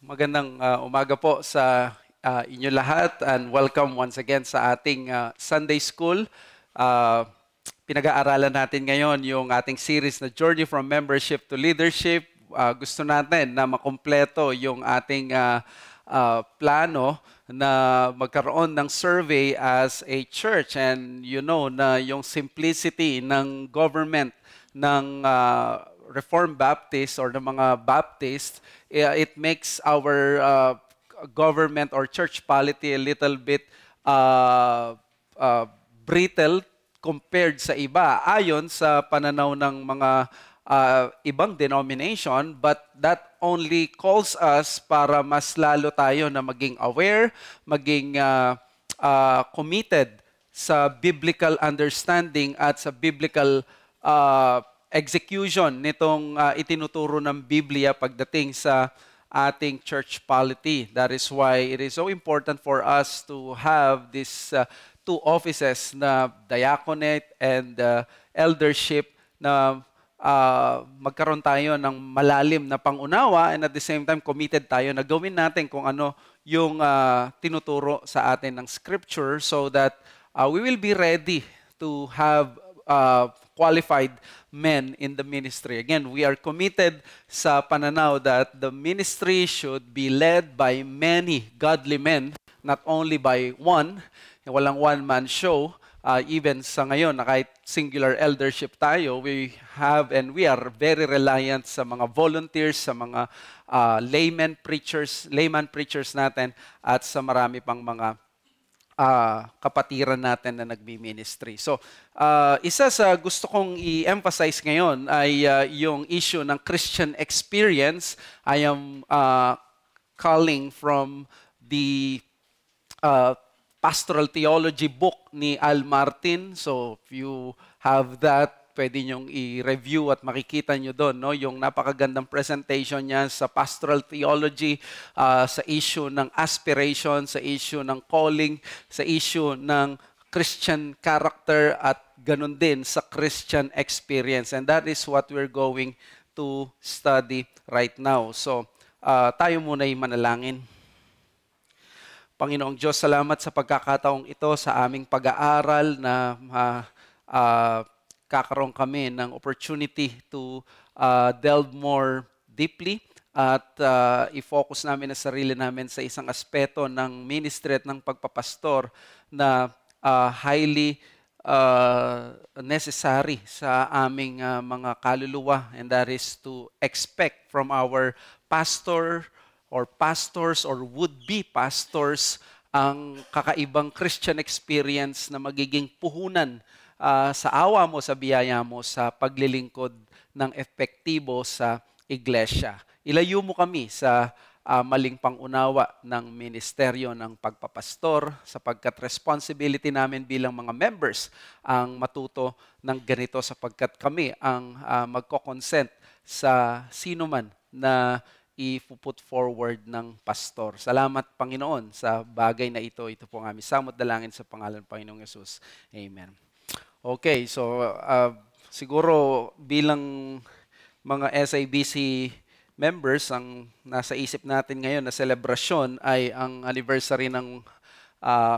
Magandang umaga po sa inyo lahat and welcome once again sa ating Sunday School. Pinag-aaralan natin ngayon yung ating series na Journey from Membership to Leadership. Gusto natin na makumpleto yung ating plano na magkaroon ng survey as a church, and you know na yung simplicity ng government ng Reformed Baptist or ng mga Baptist, it makes our government or church polity a little bit brittle compared sa iba ayon sa pananaw ng mga ibang denomination, but that only calls us para mas lalo tayo na maging aware, maging committed sa biblical understanding at sa biblical execution nitong itinuturo ng Biblia pagdating sa ating church polity. That is why it is so important for us to have these two offices na diaconate and eldership na magkaroon tayo ng malalim na pangunawa, and at the same time committed tayo na gawin natin kung ano yung tinuturo sa atin ng Scripture, so that we will be ready to have qualified men in the ministry. Again, we are committed sa pananaw that the ministry should be led by many godly men, not only by one. Walang one-man show. Even sa ngayon, na kahit singular eldership tayo, we have and we are very reliant sa mga volunteers, sa mga layman preachers natin, at sa marami pang mga kapatiran natin na nagmi-ministry. So, isa sa gusto kong i-emphasize ngayon ay yung issue ng Christian experience. I am calling from the Pastoral Theology book ni Al Martin. So, if you have that, pwede nyong i-review at makikita nyo doon, no? Yung napakagandang presentation niya sa pastoral theology, sa issue ng aspiration, sa issue ng calling, sa issue ng Christian character, at ganun din sa Christian experience. And that is what we're going to study right now. So, tayo muna'y manalangin. Panginoong Diyos, salamat sa pagkakataong ito sa aming pag-aaral na kakaroon kami ng opportunity to delve more deeply at i-focus namin ang sarili namin sa isang aspeto ng ministry at ng pagpapastor na highly necessary sa aming mga kaluluwa, and that is to expect from our pastor or pastors or would-be pastors ang kakaibang Christian experience na magiging puhunan sa awa mo, sa biyaya mo, sa paglilingkod ng epektibo sa iglesia. Ilayo mo kami sa maling pangunawa ng ministeryo ng pagpapastor, sapagkat responsibility namin bilang mga members ang matuto ng ganito, sapagkat kami ang magko-consent sa sino man na i-put forward ng pastor. Salamat, Panginoon, sa bagay na ito. Ito po ang aming samot dalangin sa pangalan ng Panginoong Yesus. Amen. Okay, so siguro bilang mga SIBC members, ang nasa isip natin ngayon na selebrasyon ay ang anniversary ng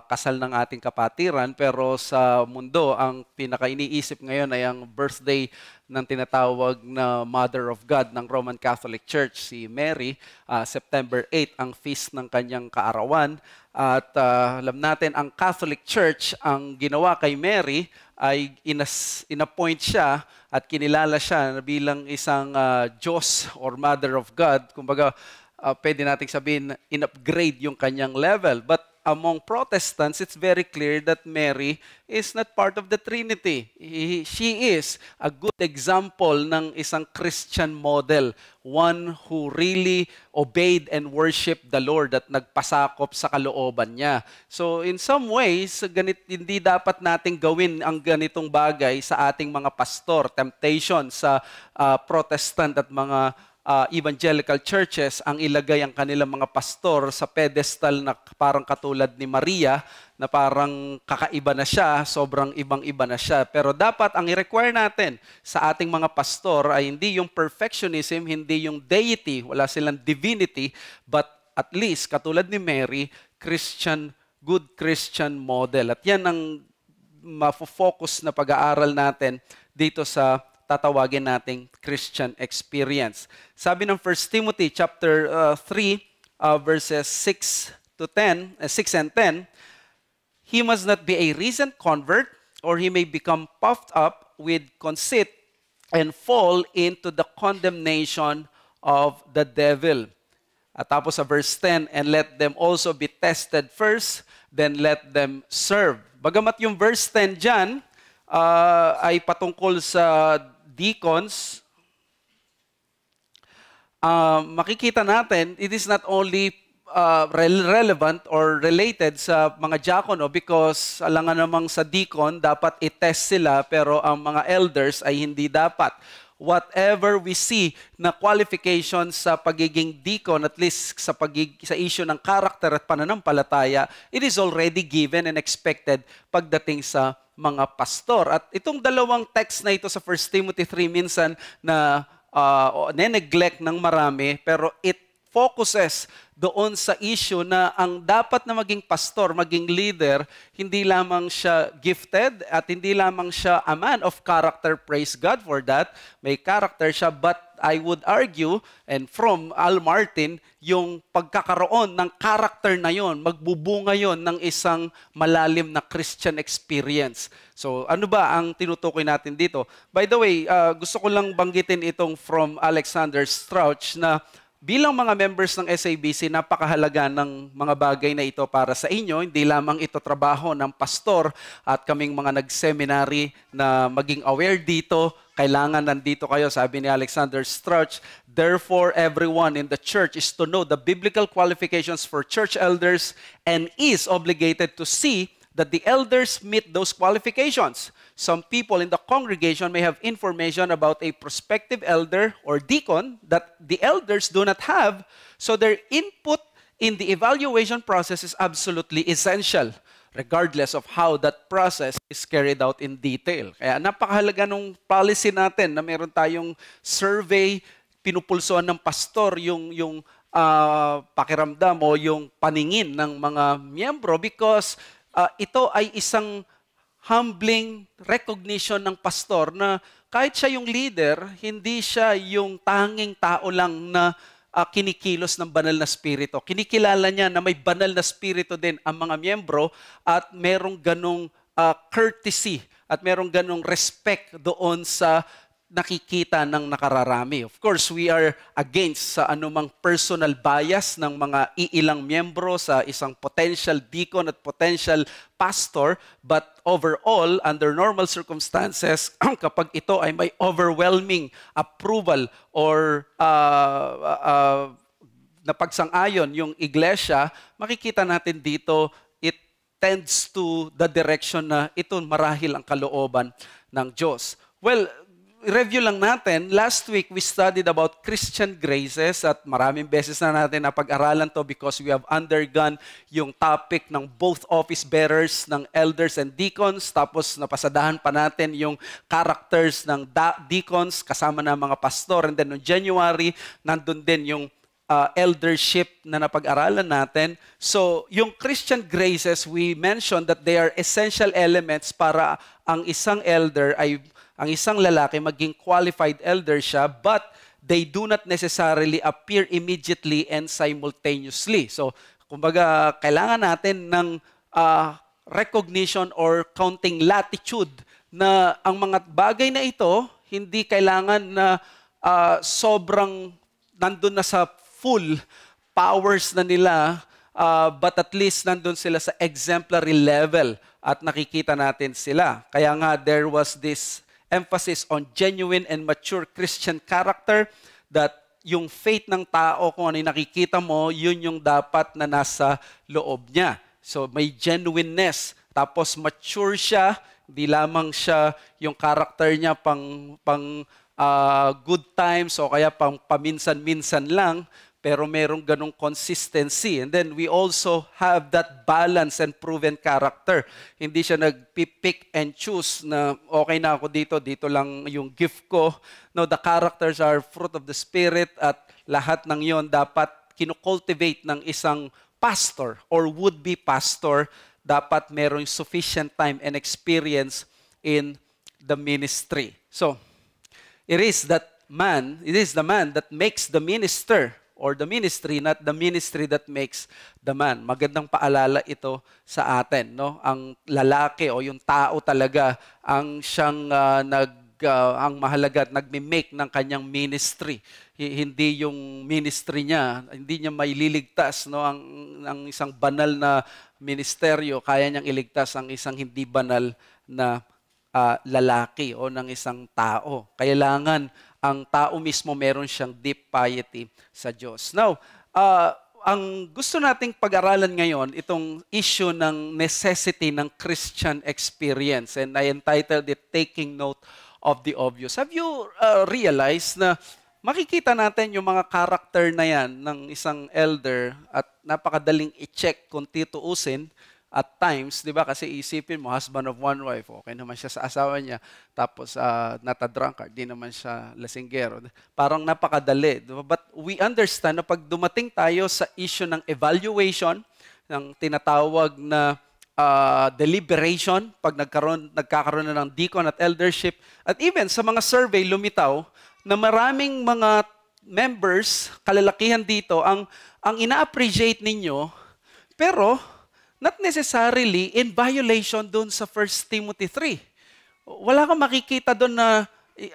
kasal ng ating kapatiran, pero sa mundo, ang pinaka-iniisip ngayon ay ang birthday ng tinatawag na Mother of God ng Roman Catholic Church, si Mary. September 8 ang feast ng kanyang kaarawan. At alam natin, ang Catholic Church, ang ginawa kay Mary ay inappoint siya at kinilala siya bilang isang Diyos or Mother of God. Kumbaga, pwede nating sabihin, in-upgrade yung kanyang level. But among Protestants, it's very clear that Mary is not part of the Trinity. She is a good example ng isang Christian model, one who really obeyed and worshiped the Lord at nagpasakop sa kalooban niya. So in some ways, hindi dapat nating gawin ang ganitong bagay sa ating mga pastor. Temptation sa Protestant at mga evangelical churches ang ilagay ang kanilang mga pastor sa pedestal na parang katulad ni Maria, na parang kakaiba na siya, sobrang ibang-iba na siya. Pero dapat ang i-require natin sa ating mga pastor ay hindi yung perfectionism, hindi yung deity, wala silang divinity, but at least, katulad ni Mary, good Christian model. At yan ang mafo-focus na pag-aaral natin dito sa tatawagin nating Christian experience. Sabi ng 1 Timothy chapter 3, verses 6 and 10, he must not be a recent convert, or he may become puffed up with conceit and fall into the condemnation of the devil. At tapos sa verse 10, and let them also be tested first, then let them serve. Bagamat yung verse 10 dyan ay patungkol sa deacons, makikita natin, it is not only relevant or related sa mga diakono because alangan namang sa deacon, dapat i-test sila, pero ang mga elders ay hindi dapat. Whatever we see na qualifications sa pagiging deacon, at least sa issue ng character at pananampalataya, it is already given and expected pagdating sa mga pastor. At itong dalawang text na ito sa 1 Timothy 3 minsan na neglect ng marami, pero it focuses doon sa issue na ang dapat na maging pastor, maging leader, hindi lamang siya gifted at hindi lamang siya a man of character, praise God for that, may character siya, but I would argue, and from Al Martin, yung pagkakaroon ng character na yon, magbubunga yon ng isang malalim na Christian experience. So ano ba ang tinutukoy natin dito? By the way, gusto ko lang banggitin itong from Alexander Strauch na bilang mga members ng SABC, napakahalaga ng mga bagay na ito para sa inyo. Hindi lamang ito trabaho ng pastor at kaming mga nag-seminary na maging aware dito. Kailangan nandito kayo, sabi ni Alexander Strauch. Therefore, everyone in the church is to know the biblical qualifications for church elders and is obligated to see that the elders meet those qualifications. Some people in the congregation may have information about a prospective elder or deacon that the elders do not have, so their input in the evaluation process is absolutely essential, regardless of how that process is carried out in detail. Kaya napakahalaga nung policy natin na meron tayong survey, pinupulsuan ng pastor yung pakiramdam o yung paningin ng mga miyembro because ito ay isang humbling recognition ng pastor na kahit siya yung leader, hindi siya yung tanging tao lang na kinikilos ng banal na spirito. Kinikilala niya na may banal na spirito din ang mga miyembro at merong ganong courtesy at merong ganong respect doon sa nakikita ng nakararami. Of course, we are against sa anumang personal bias ng mga iilang miyembro sa isang potential deacon at potential pastor, but overall, under normal circumstances, kapag ito ay may overwhelming approval or napagsang-ayon yung iglesia, makikita natin dito, it tends to the direction na ito marahil ang kalooban ng Diyos. Well, review lang natin, last week we studied about Christian graces at maraming beses na natin napag-aralan to because we have undergone yung topic ng both office bearers ng elders and deacons, tapos napasadahan pa natin yung characters ng deacons kasama ng mga pastor, and then noong January, nandun din yung eldership na napag-aralan natin. So, yung Christian graces, we mentioned that they are essential elements para ang isang elder ay ang isang lalaki maging qualified elder siya, but they do not necessarily appear immediately and simultaneously. So, kumbaga, kailangan natin ng recognition or counting latitude na ang mga bagay na ito, hindi kailangan na sobrang nandun na sa full powers na nila, but at least nandun sila sa exemplary level at nakikita natin sila. Kaya nga, there was this emphasis on genuine and mature Christian character, that yung faith ng tao, kung ano yung nakikita mo, yun yung dapat na nasa loob niya. So may genuineness, tapos mature siya, hindi lamang siya yung character niya pang good times o kaya pang paminsan-minsan lang, pero merong ganong consistency. And then we also have that balance and proven character. Hindi siya nag-pick and choose na okay na ako dito lang yung gift ko. No, the characters are fruit of the Spirit at lahat ng yon dapat kinocultivate ng isang pastor or would-be pastor, dapat merong sufficient time and experience in the ministry. So, it is the man that makes the minister or the ministry, not the ministry that makes the man. Magandang paalala ito sa atin, no? Ang lalaki o yung tao talaga ang siyang ang mahalaga at nagme-make ng kanyang ministry. Hindi yung ministry niya, hindi niya maililigtas, no? Ang isang banal na ministeryo, kaya niyang iligtas ang isang hindi banal na lalaki o ng isang tao. Kailangan ang tao mismo meron siyang deep piety sa Diyos. Now, ang gusto nating pag-aralan ngayon, itong issue ng necessity ng Christian experience. And I entitled it, Taking Note of the Obvious. Have you realized na makikita natin yung mga character na yan ng isang elder at napakadaling i-check kung tituusin at times, di ba? Kasi isipin mo, husband of one wife, okay naman siya sa asawa niya, tapos nata-drunkard, di naman siya lasinggero. Parang napakadali. Diba? But we understand na pag dumating tayo sa issue ng evaluation, ng tinatawag na deliberation, pag nagkakaroon na ng deacon at eldership, at even sa mga survey, lumitaw, na maraming mga members, kalalakihan dito, ang ina-appreciate ninyo, pero not necessarily in violation doon sa 1 Timothy 3. Wala kang makikita doon na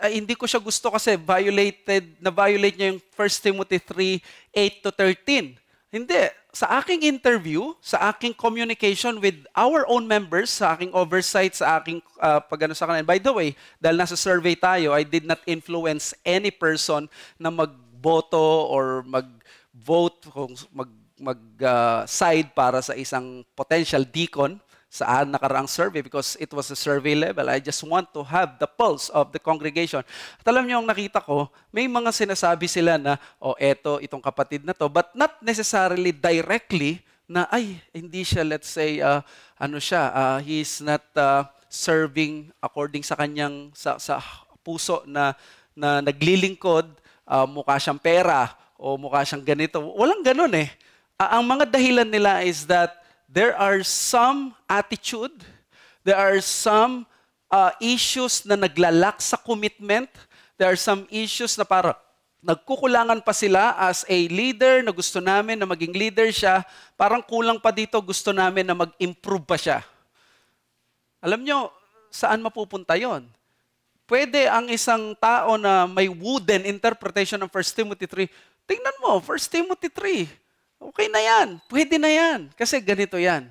hindi ko siya gusto kasi violate niya yung 1 Timothy 3, 8 to 13. Hindi. Sa aking interview, sa aking communication with our own members, sa aking oversight, sa aking pag-ano sa kanila. By the way, dahil nasa survey tayo, I did not influence any person na magboto or mag-vote, mag-side para sa isang potential deacon sa nakaraang survey because it was a survey level. I just want to have the pulse of the congregation. At alam niyo, ang nakita ko, may mga sinasabi sila na, itong kapatid na to, but not necessarily directly na, hindi siya, let's say, he is not serving according sa kanyang, sa puso na naglilingkod, mukha siyang pera, o mukha siyang ganito. Walang ganun eh. Ang mga dahilan nila is that there are some attitude, there are some issues na naglalak sa commitment, there are some issues na para nagkukulangan pa sila as a leader na gusto namin na maging leader siya, parang kulang pa dito, gusto namin na mag-improve pa siya. Alam nyo, saan mapupunta yon? Pwede ang isang tao na may wooden interpretation ng 1 Timothy 3, tingnan mo, 1 Timothy 3, okay na yan. Pwede na yan. Kasi ganito yan.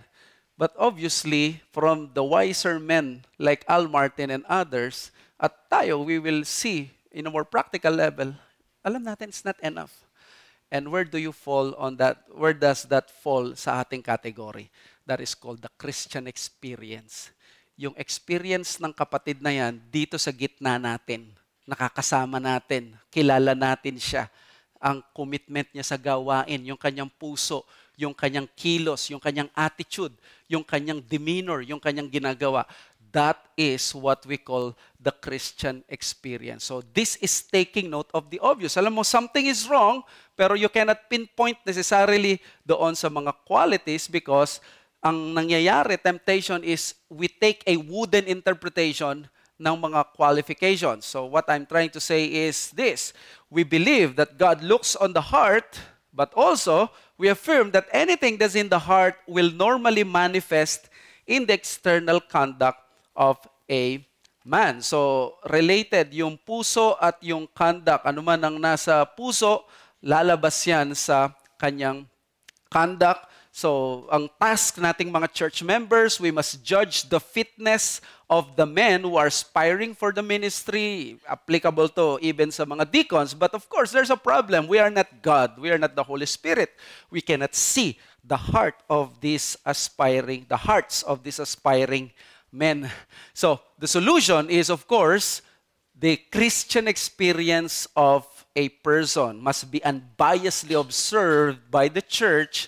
But obviously, from the wiser men like Al Martin and others, at tayo, we will see in a more practical level, alam natin it's not enough. And where do you fall on that? Where does that fall sa ating category? That is called the Christian experience. Yung experience ng kapatid na yan, dito sa gitna natin, nakakasama natin, kilala natin siya, ang commitment niya sa gawain, yung kanyang puso, yung kanyang kilos, yung kanyang attitude, yung kanyang demeanor, yung kanyang ginagawa. That is what we call the Christian experience. So this is taking note of the obvious. Alam mo, something is wrong, pero you cannot pinpoint necessarily doon sa mga qualities because ang nangyayari, temptation is we take a wooden interpretation ng mga qualifications. So what I'm trying to say is this. We believe that God looks on the heart, but also we affirm that anything that's in the heart will normally manifest in the external conduct of a man. So related yung puso at yung conduct. Ano man ang nasa puso, lalabas yan sa kanyang conduct. So, ang task nating mga church members, we must judge the fitness of the men who are aspiring for the ministry, applicable to even sa mga deacons. But of course, there's a problem. We are not God. We are not the Holy Spirit. We cannot see the hearts of these aspiring men. So, the solution is, of course, the Christian experience of a person must be unbiasedly observed by the church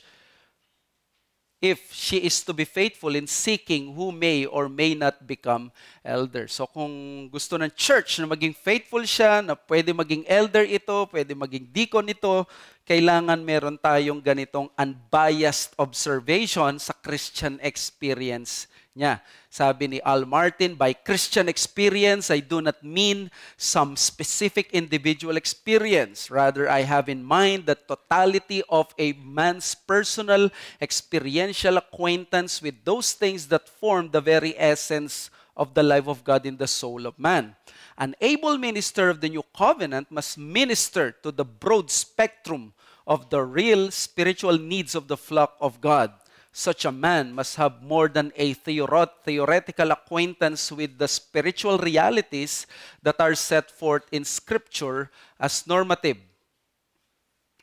if she is to be faithful in seeking who may or may not become elder. So kung gusto ng church na maging faithful siya, na pwede maging elder ito, pwede maging deacon ito, kailangan meron tayong ganitong unbiased observation sa Christian experience niya. Sabi ni Al Martin, by Christian experience, I do not mean some specific individual experience. Rather, I have in mind the totality of a man's personal experiential acquaintance with those things that form the very essence of the life of God in the soul of man. An able minister of the new covenant must minister to the broad spectrum of the real spiritual needs of the flock of God. Such a man must have more than a theoretical acquaintance with the spiritual realities that are set forth in Scripture as normative.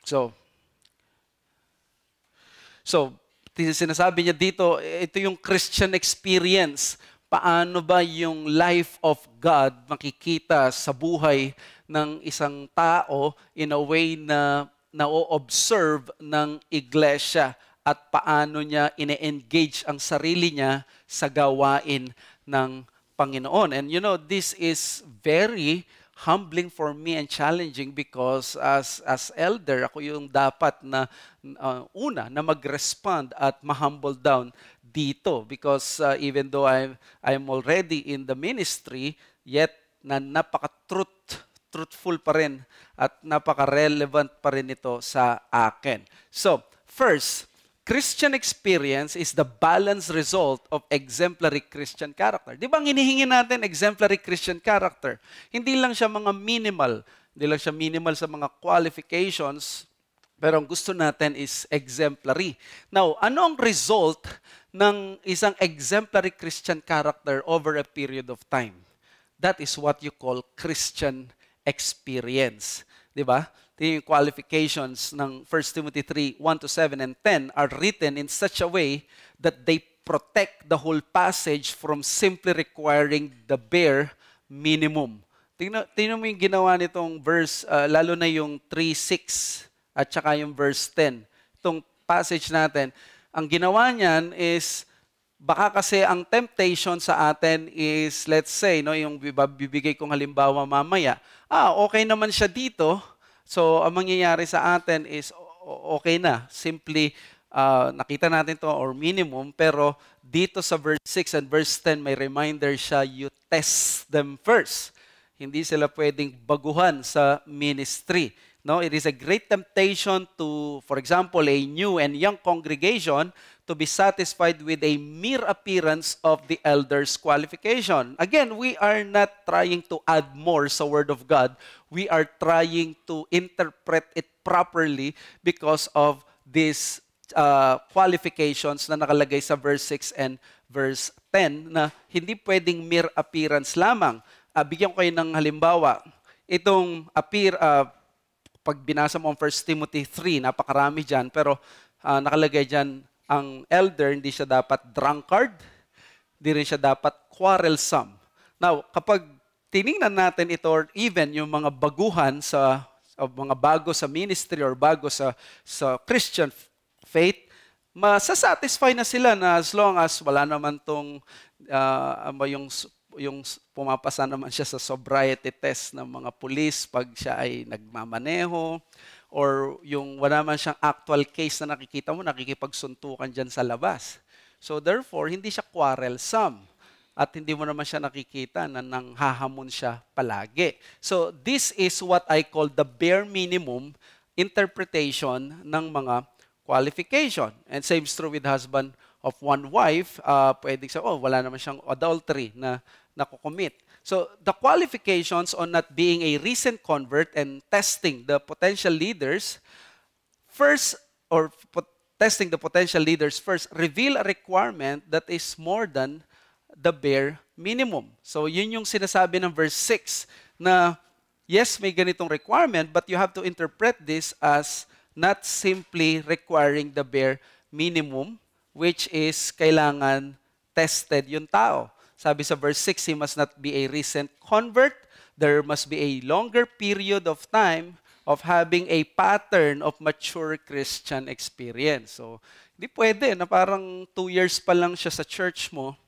So sinasabi niya dito, ito yung Christian experience. Paano ba yung life of God makikita sa buhay ng isang tao in a way na na-observe ng iglesia at paano niya ine-engage ang sarili niya sa gawain ng Panginoon. And this is very humbling for me and challenging because as elder, ako yung dapat na na mag-respond at ma-humble down dito because even though I'm already in the ministry, yet napaka-truthful pa rin at napaka-relevant pa rin ito sa akin. So, first, Christian experience is the balanced result of exemplary Christian character. Di ba ang hinihingi natin exemplary Christian character? Hindi lang siya mga minimal. Hindi lang siya minimal sa mga qualifications, pero ang gusto natin is exemplary. Now, ano ang result ng isang exemplary Christian character over a period of time? That is what you call Christian experience. Di ba? The qualifications ng 1 Timothy 3, 1-7 and 10 are written in such a way that they protect the whole passage from simply requiring the bare minimum. Tingnan mo yung ginawa nitong verse, lalo na yung 3:6 at saka yung verse 10. Itong passage natin, ang ginawa niyan is, baka kasi ang temptation sa atin is, let's say, yung bibigay kong halimbawa mamaya, okay naman siya dito, so ang mangyayari sa atin is, okay na, simply, nakita natin to or minimum, pero dito sa verse 6 and verse 10, may reminder siya, you test them first. Hindi sila pwedeng baguhan sa ministry. No, it is a great temptation to, for example, a new and young congregation to be satisfied with a mere appearance of the elder's qualification. Again, we are not trying to add more sa Word of God. We are trying to interpret it properly because of these qualifications na nakalagay sa verse 6 and verse 10 na hindi pwedeng mere appearance lamang. Bigyan ko kayo ng halimbawa. Itong pag binasa mo ang 1 Timothy 3, napakarami dyan, pero nakalagay dyan, ang elder, hindi siya dapat drunkard, hindi rin siya dapat quarrelsome. Now, kapag tiningnan natin ito, or even yung mga baguhan mga bago sa ministry or bago sa Christian faith, masasatisfy na sila na as long as wala naman tong yung pumapasa naman siya sa sobriety test ng mga pulis pag siya ay nagmamaneho, or yung wala naman siyang actual case na nakikita mo, nakikipagsuntukan dyan sa labas. So therefore, hindi siya quarrelsome at hindi mo naman siya nakikita na nanghahamon siya palagi. So this is what I call the bare minimum interpretation ng mga qualification. And same is true with husband of one wife. Pwedeng sa, wala naman siyang adultery na nakukomit. So, the qualifications on not being a recent convert and testing the potential leaders first, testing the potential leaders first, reveal a requirement that is more than the bare minimum. So, yun yung sinasabi ng verse 6 na, yes, may ganitong requirement, but you have to interpret this as not simply requiring the bare minimum, which is kailangan tested yung tao. Sabi sa verse 6, he must not be a recent convert. There must be a longer period of time of having a pattern of mature Christian experience. So, hindi pwede na parang 2 years pa lang siya sa church mo.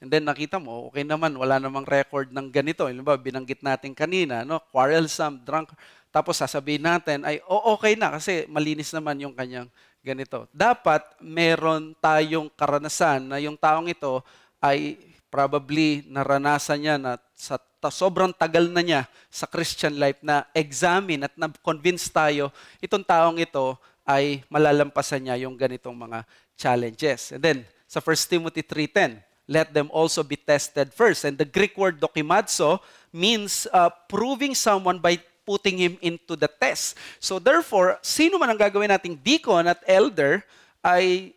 And then nakita mo, okay naman, wala namang record ng ganito. Binanggit natin kanina, quarrelsome, drunk. tapos sasabihin natin ay okay na kasi malinis naman yung kanyang ganito. Dapat meron tayong karanasan na yung taong ito ay probably naranasan niya na sobrang tagal na niya sa Christian life na examine at na-convince tayo itong taong ito ay malalampasan niya yung ganitong mga challenges. And then, sa 1 Timothy 3:10, let them also be tested first. And the Greek word dokimazo means proving someone by putting him into the test. So therefore, sino man ang gagawin nating deacon at elder ay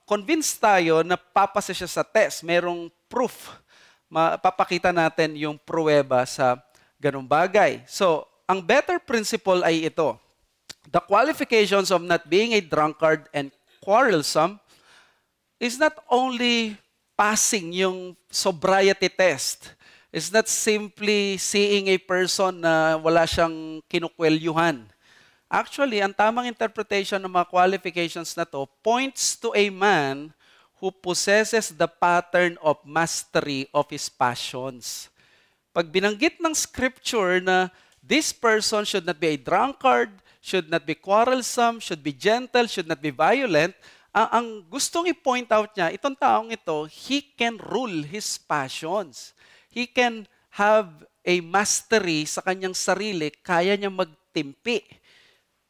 convinced tayo na papasa siya sa test. Merong proof. Mapapakita natin yung pruweba sa ganung bagay. So, ang better principle ay ito. The qualifications of not being a drunkard and quarrelsome is not only passing yung sobriety test. It's not simply seeing a person na wala siyang kinukwelyuhan. Actually, ang tamang interpretation ng mga qualifications na to points to a man who possesses the pattern of mastery of his passions. Pag binanggit ng scripture na this person should not be a drunkard, should not be quarrelsome, should be gentle, should not be violent, ang gustong i-point out niya, itong taong ito, he can rule his passions. He can have a mastery sa kanyang sarili, kaya niya magtimpi.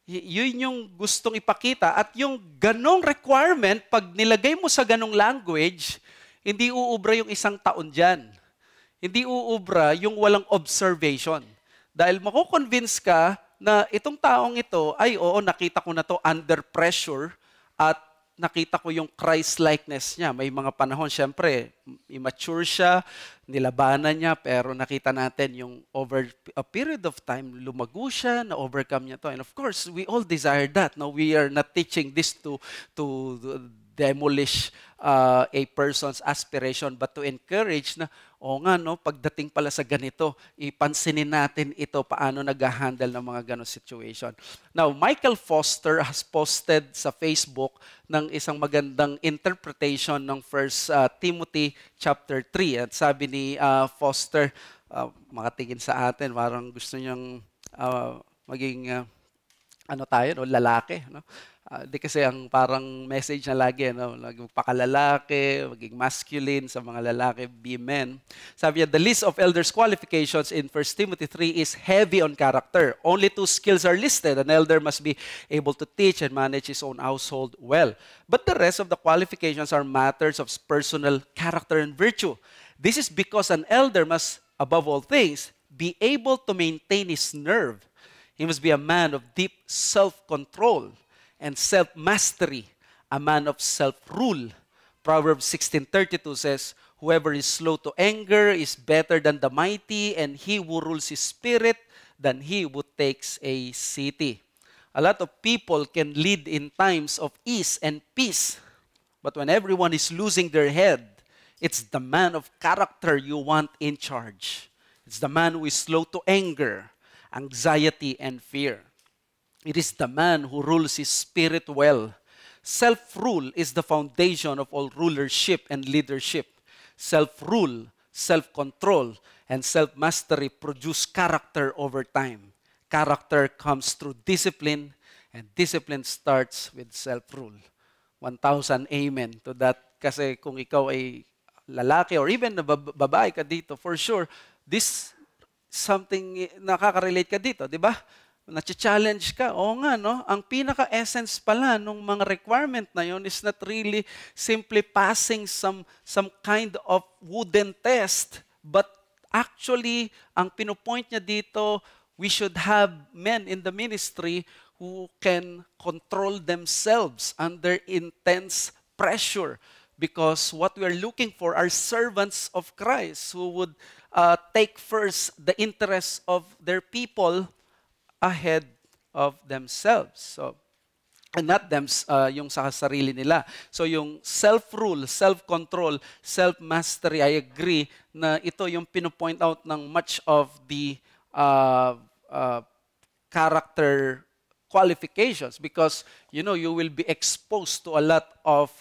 Yun yung gustong ipakita. At yung ganong requirement, pag nilagay mo sa ganong language, hindi uubra yung isang taon dyan. Hindi uubra yung walang observation. Dahil mako-convince ka na itong taong ito, ay oo, nakita ko na to under pressure at nakita ko yung Christ-likeness niya. May mga panahon, syempre, immature siya, nilabanan niya, pero nakita natin yung over a period of time, lumago siya, na-overcome niya to. And of course, we all desire that. No? We are not teaching this to demolish a person's aspiration, but to encourage na, nga, no, pagdating pala sa ganito, ipansinin natin ito, paano nag-handle ng mga ganong situation. Now, Michael Foster has posted sa Facebook ng isang magandang interpretation ng 1 Timothy chapter 3. At sabi ni Foster, makatingin sa atin, parang gusto niyang maging lalaki, no? Di kasi ang parang message na lagi, no? Magpakalalaki, maging masculine sa mga lalaki, be men. Sabi niya, the list of elders' qualifications in 1 Timothy 3 is heavy on character. Only 2 skills are listed. An elder must be able to teach and manage his own household well. But the rest of the qualifications are matters of personal character and virtue. This is because an elder must, above all things, be able to maintain his nerve. He must be a man of deep self-control and self-mastery, a man of self-rule. Proverbs 16:32 says, whoever is slow to anger is better than the mighty, and he who rules his spirit than he who takes a city. A lot of people can lead in times of ease and peace, but when everyone is losing their head, it's the man of character you want in charge. It's the man who is slow to anger, anxiety, and fear. It is the man who rules his spirit well. Self-rule is the foundation of all rulership and leadership. Self-rule, self-control, and self-mastery produce character over time. Character comes through discipline, and discipline starts with self-rule. 1,000 amen to that. Kasi kung ikaw ay lalaki or even babae ka dito, for sure, this something nakaka-relate ka dito, di ba? Na-challenge ka. Oo nga, no? Ang pinaka-essence pala ng mga requirement na yon is not really simply passing some kind of wooden test, but actually, ang pinupoint niya dito, we should have men in the ministry who can control themselves under intense pressure. Because what we are looking for are servants of Christ who would take first the interests of their people ahead of themselves. So, and not them, yung sa sarili nila. So yung self-rule, self-control, self-mastery, I agree na ito yung pinopoint out ng much of the character qualifications because, you will be exposed to a lot of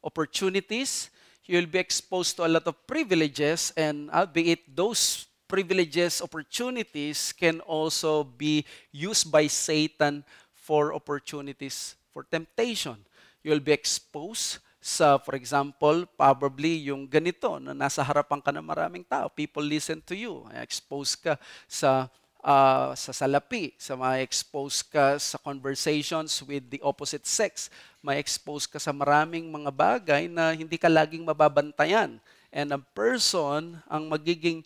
opportunities, you'll be exposed to a lot of privileges, and albeit those privileges, opportunities can also be used by Satan for opportunities for temptation. You'll be exposed sa, for example, probably yung ganito na nasa harapan ka ng maraming tao. People listen to you. Expose ka sa salapi, ma-expose ka sa conversations with the opposite sex, ma-expose ka sa maraming mga bagay na hindi ka laging mababantayan. And a person, ang magiging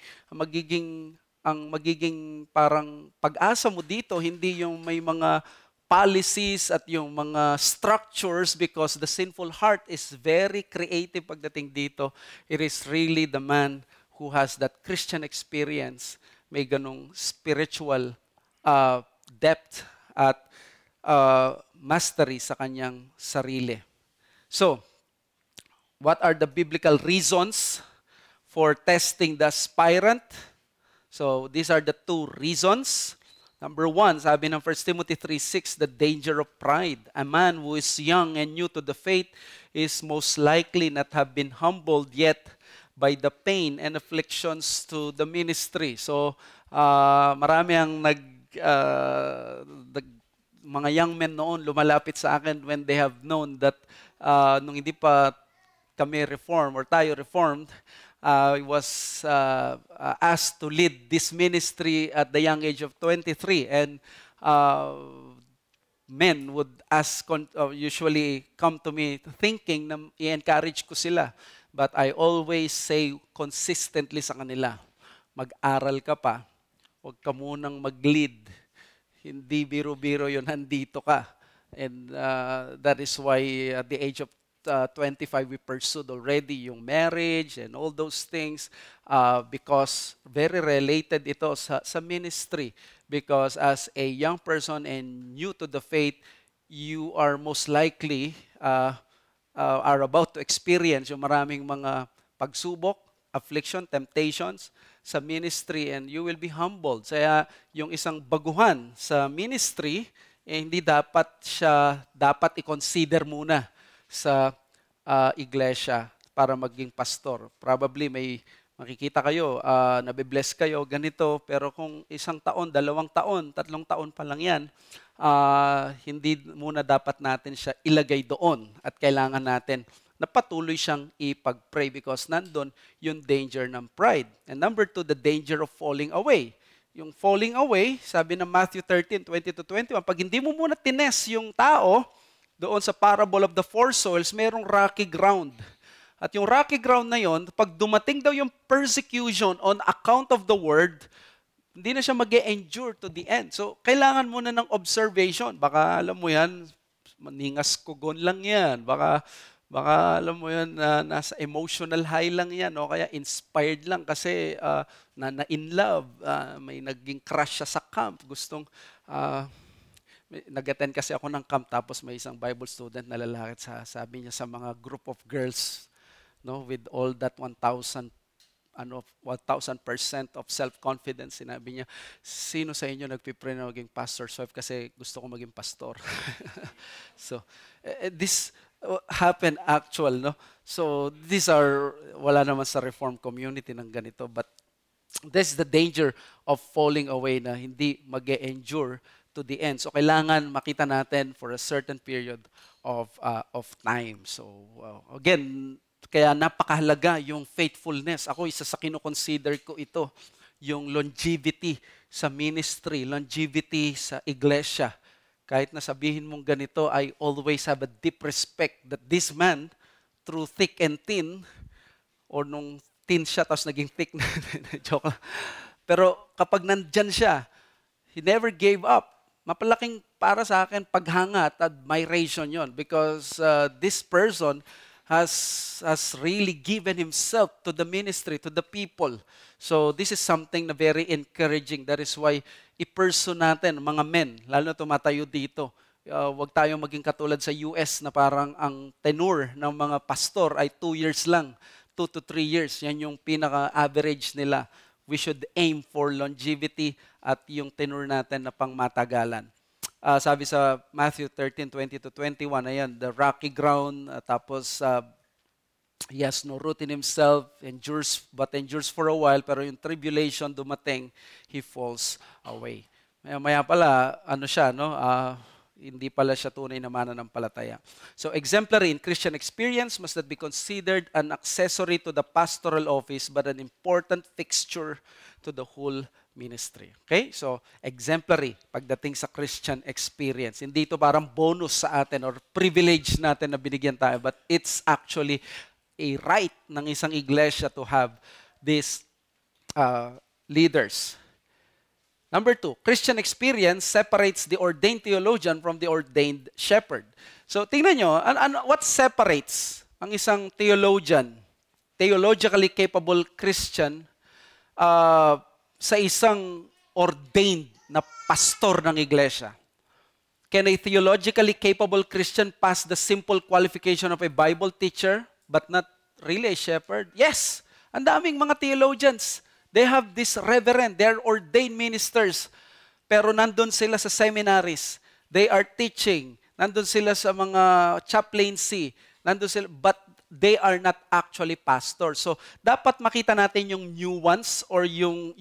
parang pag-asa mo dito, hindi yung may mga policies at yung mga structures, because the sinful heart is very creative pagdating dito. It is really the man who has that Christian experience, may ganong spiritual depth at mastery sa kanyang sarili. So, what are the biblical reasons for testing the aspirant? So, these are the two reasons. Number one, sabi ng 1 Timothy 3:6, the danger of pride. A man who is young and new to the faith is most likely not have been humbled yet by the pain and afflictions to the ministry. So, marami ang mga young men noon lumalapit sa akin when they have known that nung hindi pa kami reformed or tayo reformed, I was asked to lead this ministry at the young age of 23. And men would usually come to me thinking na i-encourage ko sila. But I always say consistently sa kanila, mag-aral ka pa, huwag ka munang mag-lead. Hindi biro-biro yun, nandito ka. And that is why at the age of 25, we pursued already yung marriage and all those things because very related ito sa ministry. Because as a young person and new to the faith, you are most likely are about to experience yung maraming mga pagsubok, affliction, temptations sa ministry, and you will be humbled. Kaya yung isang baguhan sa ministry, hindi dapat i-consider muna sa iglesia para maging pastor. Probably may makikita kayo, nabibless kayo, ganito, pero kung 1 taon, 2 taon, 3 taon pa lang yan, hindi muna dapat natin siya ilagay doon at kailangan natin na patuloy siyang ipag-pray because nandun yung danger ng pride. And number 2, the danger of falling away. Yung falling away, sabi ng Matthew 13:20-21, pag hindi mo muna tines yung tao, doon sa parable of the four soils, merong rocky ground. At yung rocky ground na yon, pag dumating daw yung persecution on account of the word, hindi na siya mag-endure to the end. So, kailangan muna ng observation. Baka, alam mo yan, maningas kugon lang yan. Baka alam mo yan, nasa emotional high lang yan. O kaya inspired lang kasi na-in love. May naging crush siya sa camp. Nag-attend kasi ako ng camp, tapos may isang Bible student na lalaki, sabi niya sa mga group of girls, no, with all that 1,000% of self-confidence, sinabi niya, sino sa inyo nagpipray na maging pastor's wife kasi gusto ko maging pastor? So, this happened actual, no? So, wala naman sa Reformed community ng ganito, but this is the danger of falling away na hindi mag-endure to the end. So, kailangan makita natin for a certain period of time. So, again, kaya napakahalaga yung faithfulness. Ako, isa sa kino-consider ko ito, yung longevity sa ministry, longevity sa iglesia. Kahit na sabihin mong ganito, I always have a deep respect that this man, through thick and thin, or nung thin siya, tapos naging thick na, joke lang. Pero kapag nandyan siya, he never gave up. Mapalaking para sa akin paghanga at admiration yon, because this person has really given himself to the ministry, to the people. So this is something na very encouraging. That is why i-pursue natin, mga men, lalo na tumatayo dito. Huwag tayong maging katulad sa US na parang ang tenure ng mga pastor ay 2 years lang, 2 to 3 years. Yan yung pinaka-average nila. We should aim for longevity at yung tenure natin na pangmatagalan. Sabi sa Matthew 13:20-21, ayan, the rocky ground, tapos He has no root in himself, endures for a while, pero yung tribulation dumating, he falls away. Maya pala, ano siya, no? Hindi pala siya tunay na mananampalataya. So exemplary in Christian experience must not be considered an accessory to the pastoral office, but an important fixture to the whole ministry. Okay? So, exemplary pagdating sa Christian experience. Hindi ito parang bonus sa atin or privilege natin na binigyan tayo, but it's actually a right ng isang iglesia to have these leaders. Number 2, Christian experience separates the ordained theologian from the ordained shepherd. So, tingnan nyo, what separates ang isang theologian, theologically capable Christian, sa isang ordained na pastor ng iglesia? Can a theologically capable Christian pass the simple qualification of a Bible teacher but not really a shepherd? Yes. Ang daming mga theologians. They have this reverend. They are ordained ministers. Pero nandun sila sa seminaries. They are teaching. Nandun sila sa mga chaplaincy. Nandun sila, but they are not actually pastors. So, dapat makita natin yung nuance or yung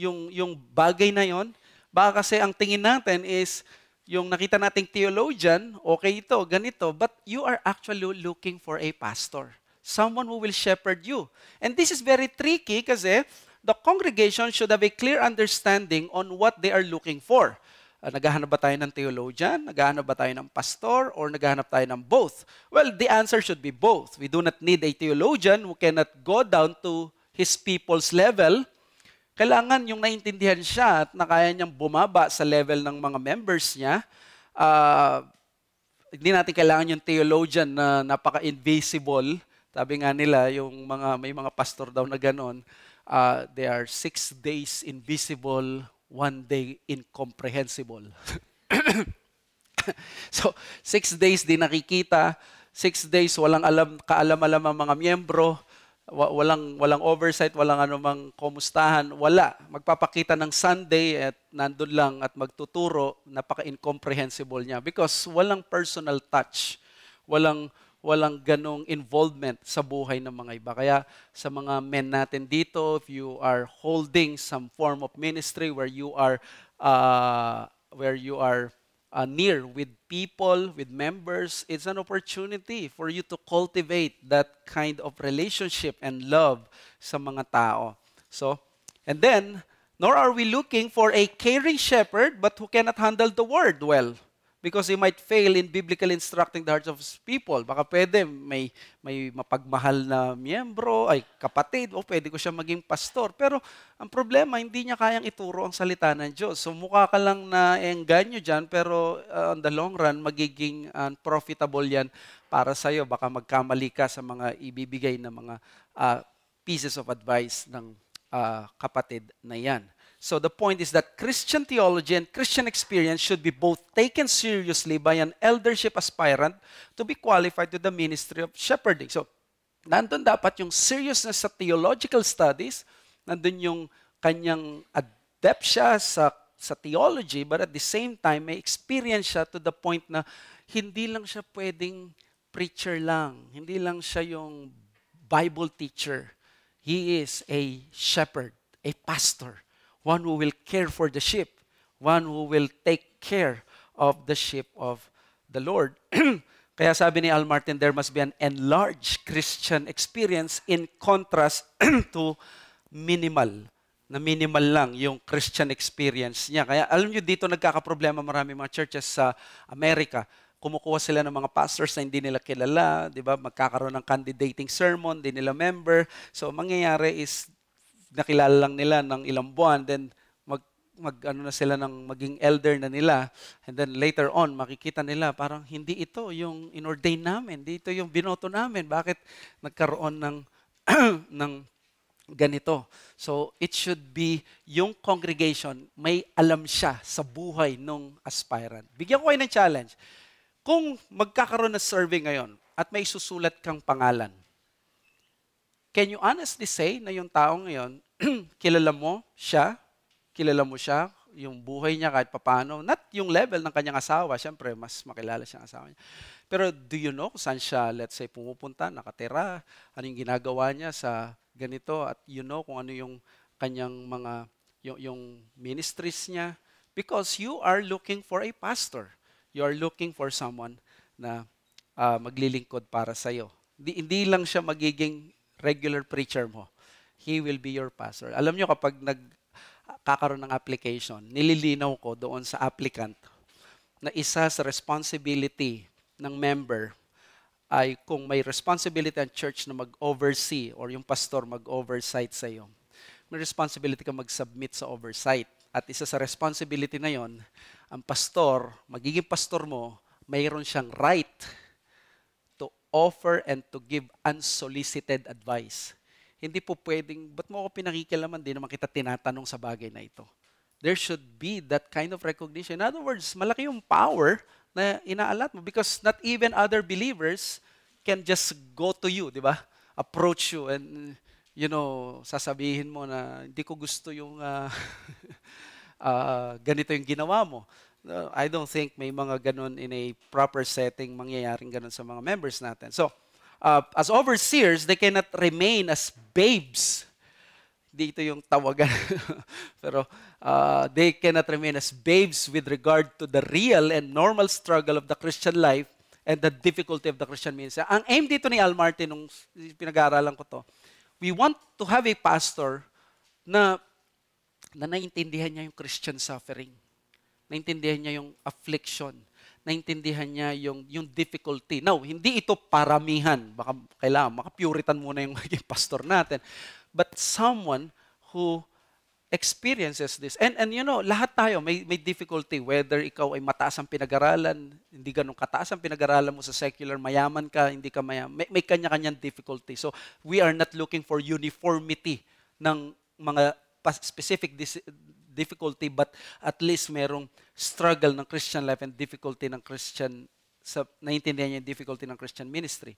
bagay na yon. Baka kasi ang tingin natin is, yung nakita nating theologian, okay ito, ganito, but you are actually looking for a pastor. Someone who will shepherd you. And this is very tricky kasi the congregation should have a clear understanding on what they are looking for. Naghahanap ba tayo ng theologian? Naghahanap ba tayo ng pastor? Or naghahanap tayo ng both? Well, the answer should be both. We do not need a theologian who cannot go down to his people's level. Kailangan yung naintindihan siya at na kaya niyang bumaba sa level ng mga members niya. Hindi natin kailangan yung theologian na napaka-invisible. Sabi nga nila, may mga pastor daw na ganon, they are 6 days invisible, 1 day incomprehensible. So, 6 days di nakikita, 6 days walang kaalam-alam ang mga miyembro, walang oversight, walang anumang kumustahan, wala. Magpapakita ng Sunday at nandun lang at magtuturo, napaka-incomprehensible niya because walang personal touch, walang ganong involvement sa buhay ng mga iba. Kaya sa mga men natin dito, if you are holding some form of ministry where you are near with people, with members, it's an opportunity for you to cultivate that kind of relationship and love sa mga tao. So, and then, nor are we looking for a caring shepherd but who cannot handle the word well. Because he might fail in biblically instructing the hearts of his people. Baka pwede, may mapagmahal na miyembro, ay kapatid, o pwede ko siya maging pastor. Pero ang problema, hindi niya kayang ituro ang salita ng Diyos. So mukha ka lang na engganyo dyan, pero on the long run, magiging unprofitable yan para sa'yo. Baka magkamali ka sa mga ibibigay na mga pieces of advice ng kapatid na yan. So the point is that Christian theology and Christian experience should be both taken seriously by an eldership aspirant to be qualified to the ministry of shepherding. So, nandun dapat yung seriousness sa theological studies, nandun yung kanyang adept siya sa theology, but at the same time, may experience siya to the point na hindi lang siya pwedeng preacher lang, hindi lang siya yung Bible teacher. He is a shepherd, a pastor. One who will care for the sheep. One who will take care of the sheep of the Lord. Kaya sabi ni Al Martin, there must be an enlarged Christian experience in contrast to minimal. Na minimal lang yung Christian experience niya. Kaya alam nyo dito nagkakaproblema marami mga churches sa Amerika. Kumukuha sila ng mga pastors na hindi nila kilala, di ba? Magkakaroon ng candidating sermon, hindi nila member. So mangyayari is nakilala lang nila ng ilang buwan, then na sila ng maging elder na nila, and then later on, makikita nila, parang hindi ito yung inordain namin, hindi ito yung binoto namin, bakit nagkaroon ng, ng ganito? So, it should be yung congregation, may alam siya sa buhay ng aspirant. Bigyan ko kayo ng challenge. Kung magkakaroon ng survey ngayon, at may susulat kang pangalan, can you honestly say na yung taong ngayon, kilala mo siya, yung buhay niya kahit papaano. Not yung level ng kanyang asawa. Siyempre, mas makilala siya ang asawa niya. Pero do you know kung saan siya, let's say, pumupunta, nakatira, ano yung ginagawa niya sa ganito, at you know kung ano yung kanyang mga, yung ministries niya. Because you are looking for a pastor. You are looking for someone na maglilingkod para sa'yo. Hindi lang siya magiging regular preacher mo. He will be your pastor. Alam nyo, kapag nagkakaroon ng application, nililinaw ko doon sa applicant na isa sa responsibility ng member ay kung may responsibility ang church na mag-oversee or yung pastor mag-oversight sa iyo, may responsibility ka mag-submit sa oversight. At isa sa responsibility na yon, ang pastor, magiging pastor mo, mayroon siyang right to offer and to give unsolicited advice. Hindi po pwedeng, ba't mo ako pinakikialaman? Di naman kita tinatanong sa bagay na ito. There should be that kind of recognition. In other words, malaki yung power na inaalat mo because not even other believers can just go to you, di ba? Approach you and, sasabihin mo na hindi ko gusto yung ganito yung ginawa mo. I don't think may mga ganun in a proper setting mangyayaring ganun sa mga members natin. So, as overseers, they cannot remain as babes. Dito yung tawagan. Pero they cannot remain as babes with regard to the real and normal struggle of the Christian life and the difficulty of the Christian ministry. Ang aim dito ni Al Martin, nung pinag-aaralan ko to, we want to have a pastor na naintindihan niya yung Christian suffering. Naintindihan niya yung affliction. Naintindihan niya yung difficulty. Now, hindi ito paramihan. Baka kailangan, maka-puritan muna yung maging pastor natin. But someone who experiences this. And lahat tayo may difficulty. Whether ikaw ay mataas ang pinag-aralan, hindi ganun kataas ang pinag-aralan mo sa secular, mayaman ka, hindi ka mayaman. May kanya-kanyang difficulty. So, we are not looking for uniformity ng mga specific difficulty, but at least merong struggle ng Christian life and difficulty ng Christian, naintindihan niya yung difficulty ng Christian ministry.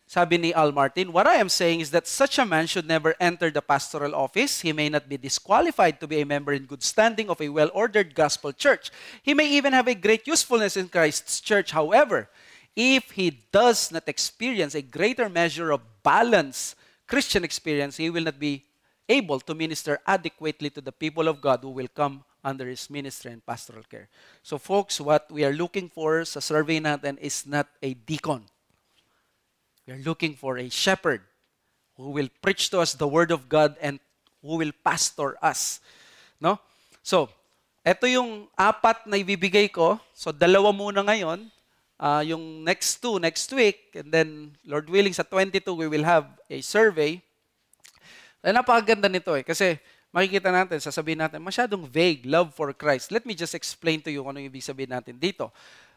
Sabi ni Al Martin, what I am saying is that such a man should never enter the pastoral office. He may not be disqualified to be a member in good standing of a well-ordered gospel church. He may even have a great usefulness in Christ's church. However, if he does not experience a greater measure of balanced Christian experience, he will not be able to minister adequately to the people of God who will come under his ministry and pastoral care. So folks, what we are looking for sa survey natin is not a deacon. We are looking for a shepherd who will preach to us the word of God and who will pastor us. No? So, ito yung 4 na ibibigay ko. So, 2 muna ngayon. Yung next week. And then, Lord willing, sa 22, we will have a survey. Ay, napakaganda nito kasi makikita natin, sasabihin natin, masyadong vague, love for Christ. Let me just explain to you kung ano yung ibig sabihin natin dito.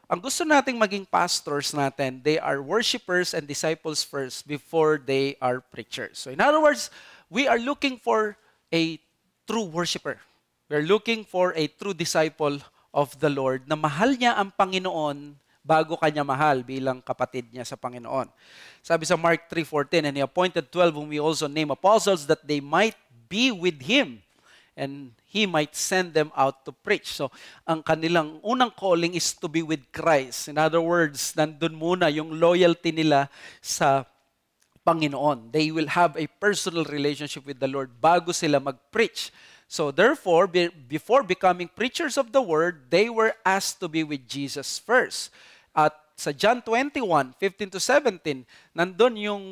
Ang gusto nating maging pastors natin, they are worshipers and disciples first before they are preachers. So in other words, we are looking for a true worshiper. We are looking for a true disciple of the Lord na mahal niya ang Panginoon bago kanya mahal bilang kapatid niya sa Panginoon. Sabi sa Mark 3:14, and he appointed 12 whom we also name apostles that they might be with him and he might send them out to preach. So, ang kanilang unang calling is to be with Christ. In other words, nandun muna yung loyalty nila sa Panginoon. They will have a personal relationship with the Lord bago sila mag-preach. So, therefore, before becoming preachers of the word, they were asked to be with Jesus first. At sa John 21:15-17, nandun yung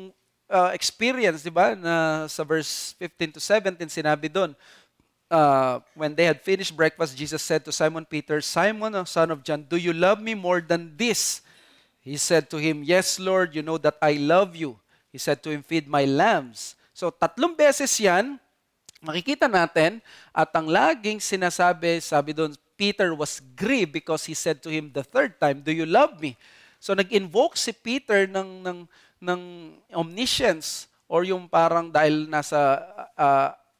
experience, di ba? Na sa verse 15-17, sinabi doon, when they had finished breakfast, Jesus said to Simon Peter, Simon, son of John, do you love me more than this? He said to him, yes, Lord, you know that I love you. He said to him, feed my lambs. So, 3 beses yan, makikita natin, at ang laging sinasabi, sabi doon, Peter was grieved because he said to him the 3rd time, do you love me? So, nag-invoke si Peter ng omniscience or yung parang dahil nasa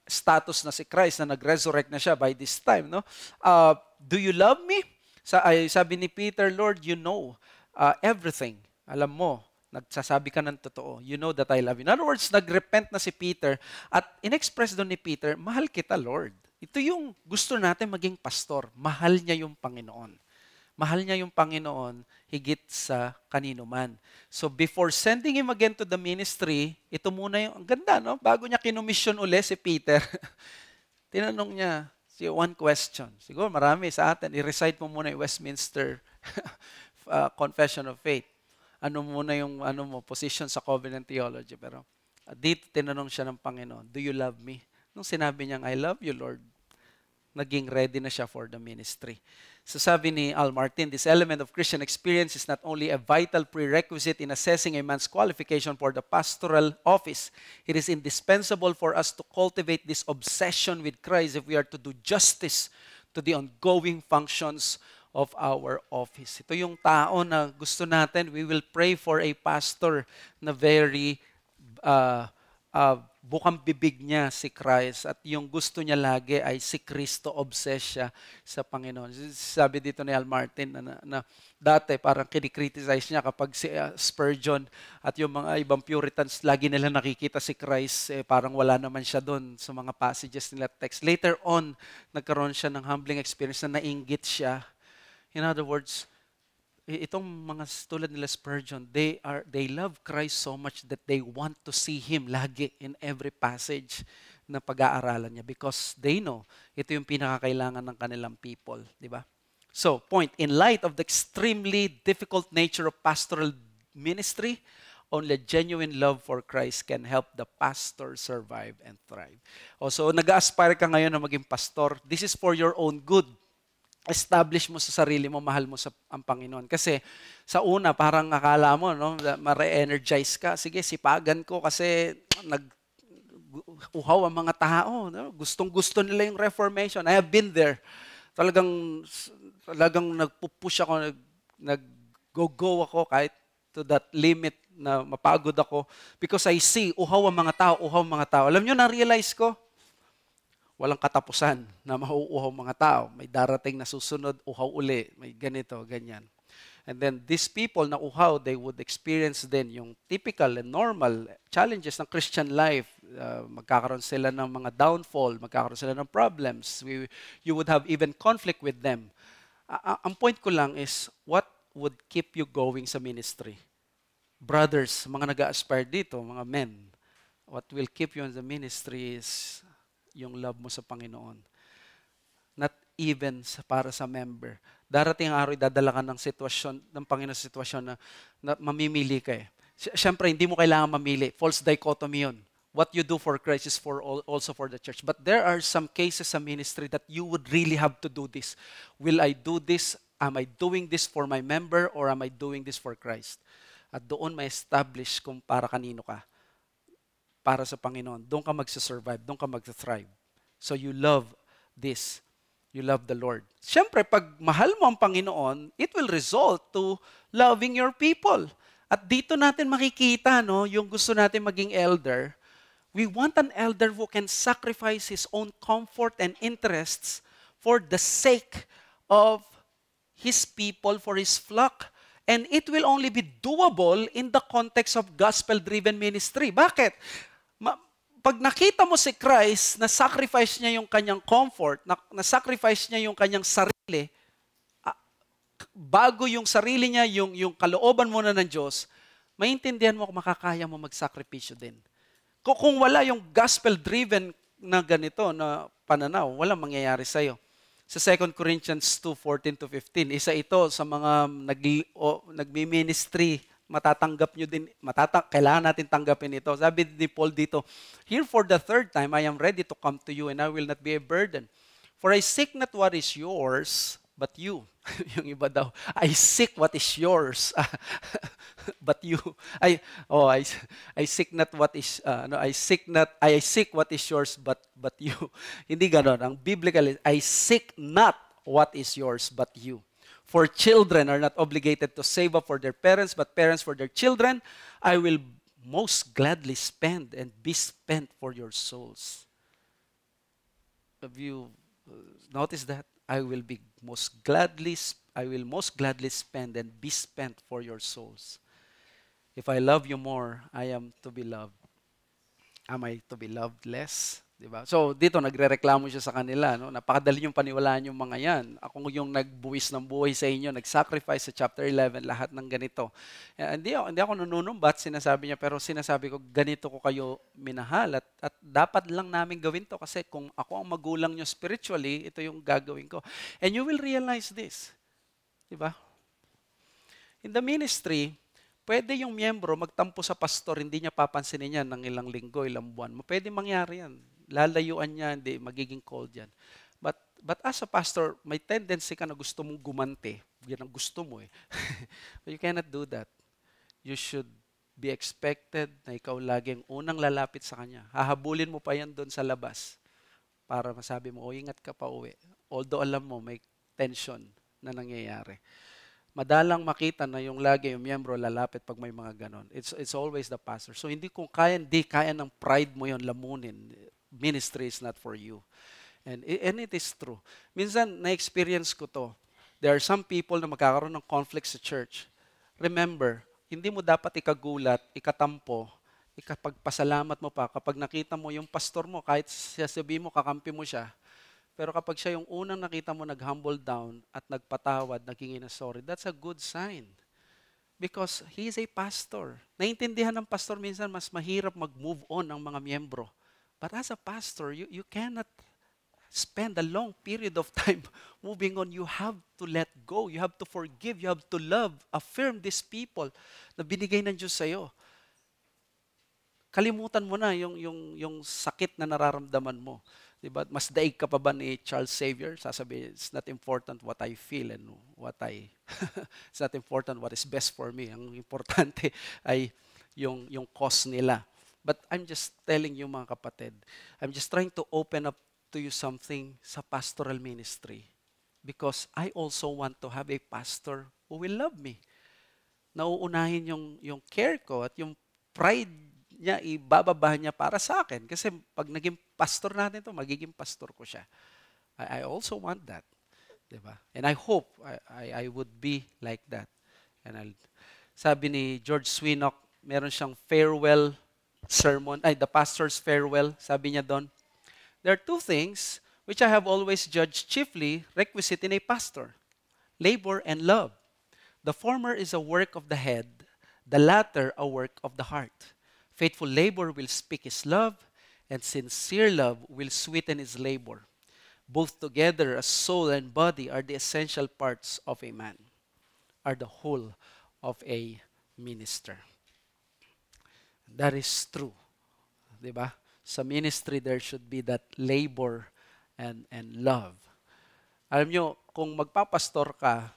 status na si Christ na nag-resurrect na siya by this time, no? Do you love me? Sabi ni Peter, Lord, you know everything. Alam mo, nagsasabi ka ng totoo. You know that I love you. In other words, nag-repent na si Peter at in-express doon ni Peter, mahal kita, Lord. Ito yung gusto natin maging pastor. Mahal niya yung Panginoon. Mahal niya yung Panginoon higit sa kanino man. So before sending him again to the ministry, ito muna yung, ang ganda, no? Bago niya kinomission uli si Peter, tinanong niya, one question. Siguro marami sa atin, i-recite mo muna yung Westminster Confession of Faith. Ano muna yung position sa covenant theology. Pero dito tinanong siya ng Panginoon, do you love me? Nung sinabi niyang, I love you, Lord, naging ready na siya for the ministry. So sabi ni Al Martin, this element of Christian experience is not only a vital prerequisite in assessing a man's qualification for the pastoral office, it is indispensable for us to cultivate this obsession with Christ if we are to do justice to the ongoing functions of our office. Ito yung tao na gusto natin. We will pray for a pastor na very bukang bibig niya si Christ at yung gusto niya lagi ay si Kristo, obsessed siya sa Panginoon. Sabi dito ni Al Martin na dati parang kinikriticize niya kapag si Spurgeon at yung mga ibang Puritans lagi nila nakikita si Christ, parang wala naman siya doon sa mga passages nila text. Later on, nagkaroon siya ng humbling experience na nainggit siya. In other words, itong mga tulad nila Spurgeon, they love Christ so much that they want to see Him lagi in every passage na pag-aaralan niya because they know ito yung pinakakailangan ng kanilang people, di ba? So, point, in light of the extremely difficult nature of pastoral ministry, only genuine love for Christ can help the pastor survive and thrive. So, nag-aspire ka ngayon na maging pastor. This is for your own good. Establish mo sa sarili mo, mahal mo ang Panginoon. Kasi sa una, parang akala mo, no, ma-re-energize ka. Sige, sipagan ko kasi nag-uhaw ang mga tao. No? Gustong-gusto nila yung Reformation. I have been there. Talagang nagpupush ako, nag-go ako kahit to that limit na mapagod ako. Because I see, uhaw ang mga tao. Alam nyo, na-realize ko, walang katapusan na mauuhaw mga tao. May darating na susunod, uhaw uli. May ganito, ganyan. And then these people na uhaw, they would experience then yung typical and normal challenges ng Christian life. Magkakaroon sila ng mga downfall, magkakaroon sila ng problems. You would have even conflict with them. Ang point ko lang is, what would keep you going sa ministry? Brothers, mga nag-aspire dito, mga men, what will keep you in the ministry is yung love mo sa Panginoon. Not even para sa member. Darating ang araw, dadala ka ng sitwasyon, ng Panginoon sa sitwasyon na mamimili ka eh. Siyempre, hindi mo kailangan mamili. False dichotomy yun. What you do for Christ is also for the church. But there are some cases sa ministry that you would really have to do this. Will I do this? Am I doing this for my member or am I doing this for Christ? At doon may establish kung para kanino ka. Para sa Panginoon. Doon ka magsasurvive. Doon ka magsa-thrive. So you love this. You love the Lord. Siyempre, pag mahal mo ang Panginoon, it will result to loving your people. At dito natin makikita, no, yung gusto natin maging elder. We want an elder who can sacrifice his own comfort and interests for the sake of his people, for his flock. And it will only be doable in the context of gospel-driven ministry. Bakit? Pag nakita mo si Christ, na-sacrifice niya yung kanyang comfort, na-sacrifice niya yung kanyang sarili, bago yung sarili niya, yung kalooban mo na ng Diyos, maintindihan mo kung makakaya mo magsakripisyo din. Kung wala yung gospel-driven na ganito, na pananaw, walang mangyayari sa'yo. Sa 2 Corinthians 2:14-15, isa ito sa mga nagmi-ministry, matatanggap nyo din, kailangan natin tanggapin ito. Sabi ni Paul dito, here for the third time, I am ready to come to you and I will not be a burden. For I seek not what is yours, but you. Yung iba daw, I seek what is yours, but you. I seek not what is, I seek what is yours, but you. Hindi ganon. Ang biblical is, I seek not what is yours, but you. For children are not obligated to save up for their parents, but parents for their children. I will most gladly spend and be spent for your souls. Have you noticed that? I will most gladly spend and be spent for your souls. If I love you more, I am to be loved. Am I to be loved less? Diba? So, dito nagrereklamo siya sa kanila. No? Napakadali yung paniwalaan yung mga yan. Ako yung nagbuwis ng buhay sa inyo, nag-sacrifice sa chapter 11, lahat ng ganito. Hindi ako nanunumbat, sinasabi niya, pero sinasabi ko, ganito ko kayo minahal. At dapat lang namin gawin to kasi kung ako ang magulang nyo spiritually, ito yung gagawin ko. And you will realize this. Diba? In the ministry, pwede yung miyembro magtampo sa pastor, hindi niya papansinin yan ng ilang linggo, ilang buwan. Pwede mangyari yan. Lalayuan niya, hindi, magiging cold yan. But as a pastor, may tendency ka na gusto mong gumante. Yan ang gusto mo eh. But you cannot do that. You should be expected na ikaw laging unang lalapit sa kanya. Hahabulin mo pa yan doon sa labas para masabi mo, ingat ka pa uwi. Although alam mo, may tension na nangyayari. Madalang makita na yung lagi yung miyembro lalapit pag may mga ganon. It's always the pastor. So hindi kaya ng pride mo yon lamunin. Ministry is not for you. And it is true. Minsan, na-experience ko to. There are some people na magkakaroon ng conflict sa church. Remember, hindi mo dapat ikagulat, ikatampo, ikapagpasalamat mo pa kapag nakita mo yung pastor mo, kahit sasabihin mo, kakampi mo siya. Pero kapag siya yung unang nakita mo nag-humble down at nagpatawad, naghingi ng sorry, that's a good sign. Because he is a pastor. Naintindihan ng pastor minsan mas mahirap mag-move on ang mga miyembro. But as a pastor, you cannot spend a long period of time moving on. You have to let go. You have to forgive. You have to love. Affirm these people na binigay ng Diyos sa'yo. Kalimutan mo na yung sakit na nararamdaman mo. Diba? Mas daig ka pa ba ni Charles Xavier? Sasabi, it's not important what I feel and it's not important what is best for me. Ang importante ay yung cause nila. But I'm just telling you mga kapatid, I'm just trying to open up to you something sa pastoral ministry. Because I also want to have a pastor who will love me. Nauunahin yung care ko at yung pride niya, ibababa niya para sa akin. Kasi pag naging pastor natin to, magiging pastor ko siya. I also want that. Diba? And I hope I would be like that. And sabi ni George Swinock, meron siyang farewell sermon, the pastor's farewell. Sabi niya doon, there are two things which I have always judged chiefly requisite in a pastor, labor and love. The former is a work of the head, the latter a work of the heart. Faithful labor will speak his love, and sincere love will sweeten his labor. Both together, as soul and body, are the essential parts of a man, are the whole of a minister. That is true. Diba? Sa ministry, there should be that labor and love. Alam nyo, kung magpapastor ka,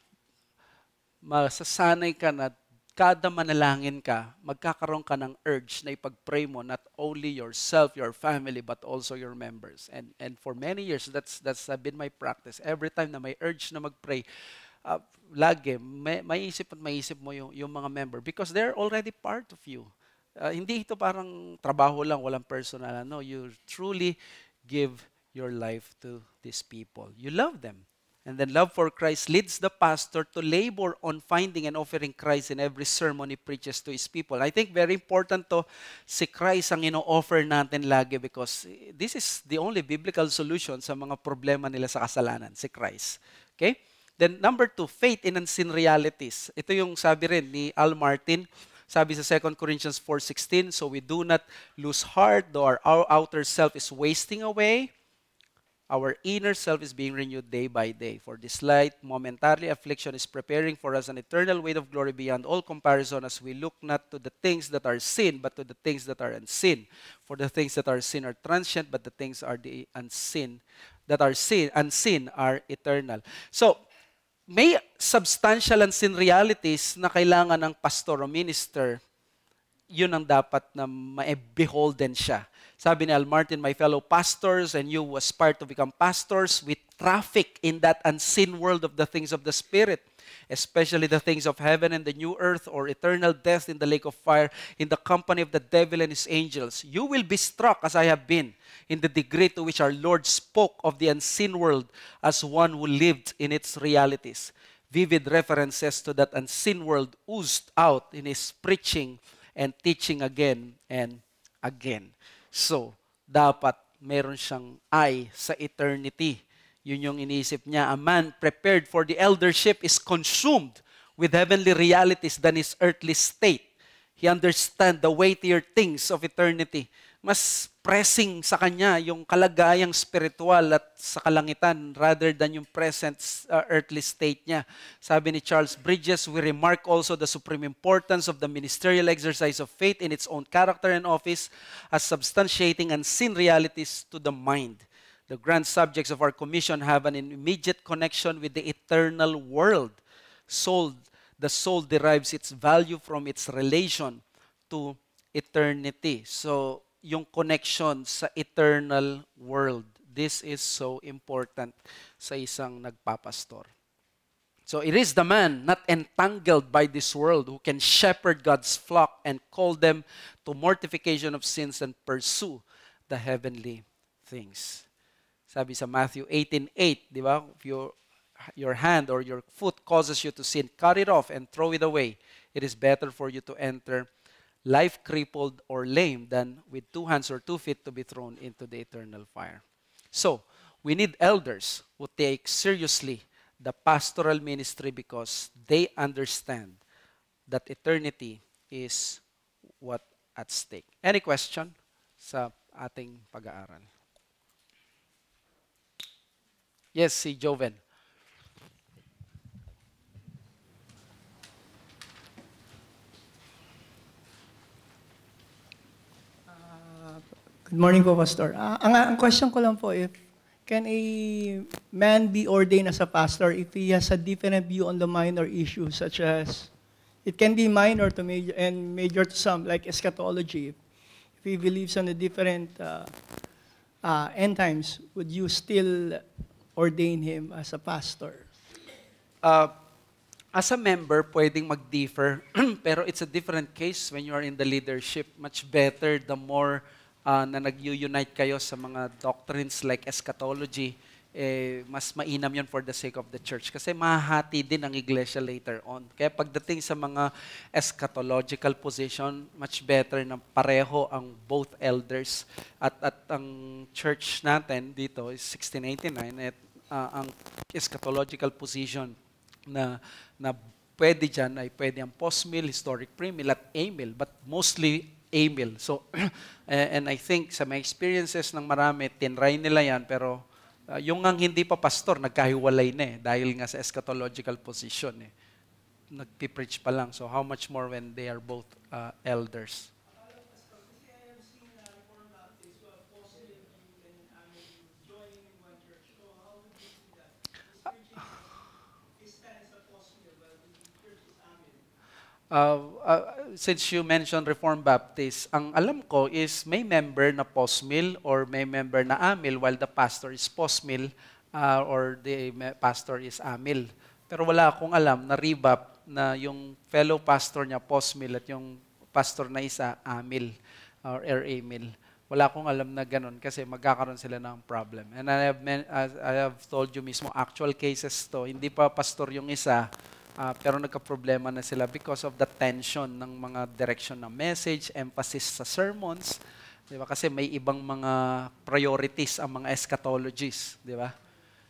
masasanay ka na kada manalangin ka, magkakaroon ka ng urge na ipag-pray mo not only yourself, your family, but also your members. And for many years, that's been my practice. Every time na may urge na mag-pray, lagi, maisip mo yung mga member because they're already part of you. Hindi ito parang trabaho lang, walang personal. No, you truly give your life to these people. You love them. And then love for Christ leads the pastor to labor on finding and offering Christ in every sermon he preaches to his people. I think very important to, si Christ ang ino-offer natin lagi because this is the only biblical solution sa mga problema nila sa kasalanan, si Christ. Okay? Then number 2, faith in unseen realities. Ito yung sabi rin ni Al Martin, sabi sa 2 Corinthians 4:16, so we do not lose heart though our outer self is wasting away. Our inner self is being renewed day by day. For this light, momentary affliction is preparing for us an eternal weight of glory beyond all comparison as we look not to the things that are seen, but to the things that are unseen. For the things that are seen are transient, but the things are the unseen are eternal. So, may substantial unseen realities na kailangan ng pastor o minister, yun ang dapat na ma-beholden siya. Sabi ni Al Martin, my fellow pastors and you who aspire to become pastors, we traffic in that unseen world of the things of the Spirit, especially the things of heaven and the new earth or eternal death in the lake of fire in the company of the devil and his angels. You will be struck, as I have been, in the degree to which our Lord spoke of the unseen world as one who lived in its realities. Vivid references to that unseen world oozed out in his preaching and teaching again and again. So, dapat meron siyang eye sa eternity. Yun yung iniisip niya. A man prepared for the eldership is consumed with heavenly realities than his earthly state. He understands the weightier things of eternity. Mas pressing sa kanya yung kalagayang spiritual at sa kalangitan rather than yung present earthly state niya. Sabi ni Charles Bridges, we remark also the supreme importance of the ministerial exercise of faith in its own character and office as substantiating unseen realities to the mind. The grand subjects of our commission have an immediate connection with the eternal world. The soul derives its value from its relation to eternity. So, yung connection sa eternal world. This is so important sa isang nagpapastor. So it is the man not entangled by this world who can shepherd God's flock and call them to mortification of sins and pursue the heavenly things. Sabi sa Matthew 18:8, di ba? If your hand or your foot causes you to sin, cut it off and throw it away. It is better for you to enter life crippled or lame than with 2 hands or 2 feet to be thrown into the eternal fire. So, we need elders who take seriously the pastoral ministry because they understand that eternity is what at stake. Any question sa ating pag-aaral? Yes, si Joven. Good morning po, Pastor. Ang question ko lang po, if can a man be ordained as a pastor if he has a different view on the minor issues such as, it can be minor to major and major to some, like eschatology. If he believes on the different end times, would you still ordain him as a pastor? As a member, pwedeng mag-differ, pero it's a different case when you are in the leadership. Much better the more na nag-unite kayo sa mga doctrines like eschatology, mas mainam yun for the sake of the church. Kasi mahahati din ang iglesia later on. Kaya pagdating sa mga eschatological position, much better na pareho ang both elders. At ang church natin dito is 1689 at ang eschatological position na pwede dyan ay pwede ang post-mill, historic pre-mill at a-mill, but mostly a-mill. So, and I think sa mga experiences ng marami, tinry nila yan, pero yung ang hindi pa pastor, nagkahiwalay na dahil nga sa eschatological position nagpipreach pa lang. So how much more when they are both elders? Since you mentioned Reformed Baptist, ang alam ko is may member na post-mill or may member na a-mill while the pastor is post-mill or the pastor is a-mill. Pero wala akong alam na rebap na yung fellow pastor niya post-mill at yung pastor na isa a-mill or a-mill. Wala akong alam na ganun kasi magkakaroon sila ng problem. And I have told you mismo, actual cases to, hindi pa pastor yung isa, pero nagka-problema na sila because of the tension ng mga direction ng message, emphasis sa sermons, di ba? Kasi may ibang mga priorities ang mga eschatologies, di ba?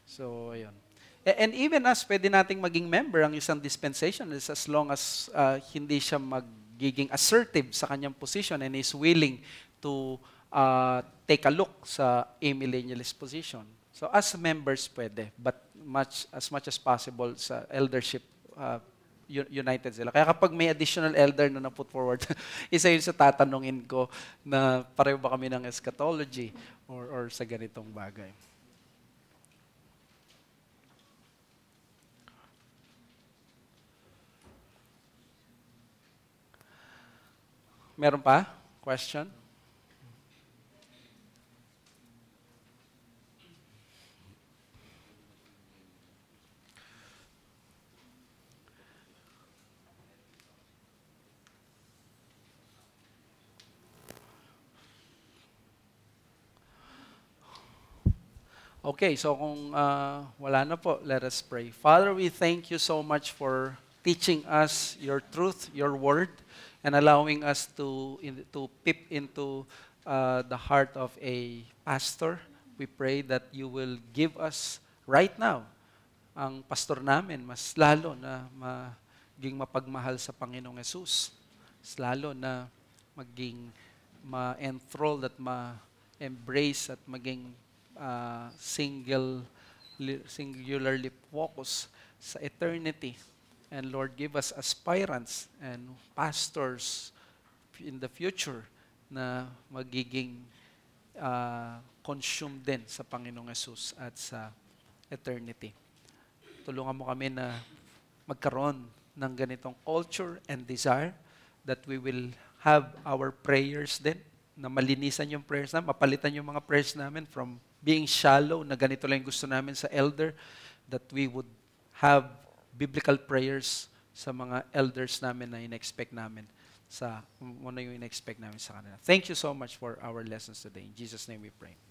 So, ayun. And even as pwede nating maging member ang isang dispensation is as long as hindi siya magiging assertive sa kanyang position and is willing to take a look sa amillennialist position. So, as members pwede, but as much as possible sa eldership united sila. Kaya kapag may additional elder na put forward, isa yun sa tatanungin ko na pareho ba kami ng eschatology or sa ganitong bagay. Meron pa? Question? Okay, so kung wala na po, let us pray. Father, we thank you so much for teaching us your truth, your word, and allowing us to peep into the heart of a pastor. We pray that you will give us right now ang pastor namin mas lalo na maging mapagmahal sa Panginoong Yesus. Mas lalo na maging ma-enthralled at ma-embrace at maging singularly focused sa eternity. And Lord, give us aspirants and pastors in the future na magiging consumed din sa Panginoong Yesus at sa eternity. Tulungan mo kami na magkaroon ng ganitong culture and desire that we will have our prayers din, na malinisan yung prayers namin, mapalitan yung mga prayers namin from being shallow, na ganito lang yung gusto namin sa elder, that we would have biblical prayers sa mga elders namin na in-expect namin sa muna yung in-expect namin sa kanila. Thank you so much for our lessons today. In Jesus' name we pray.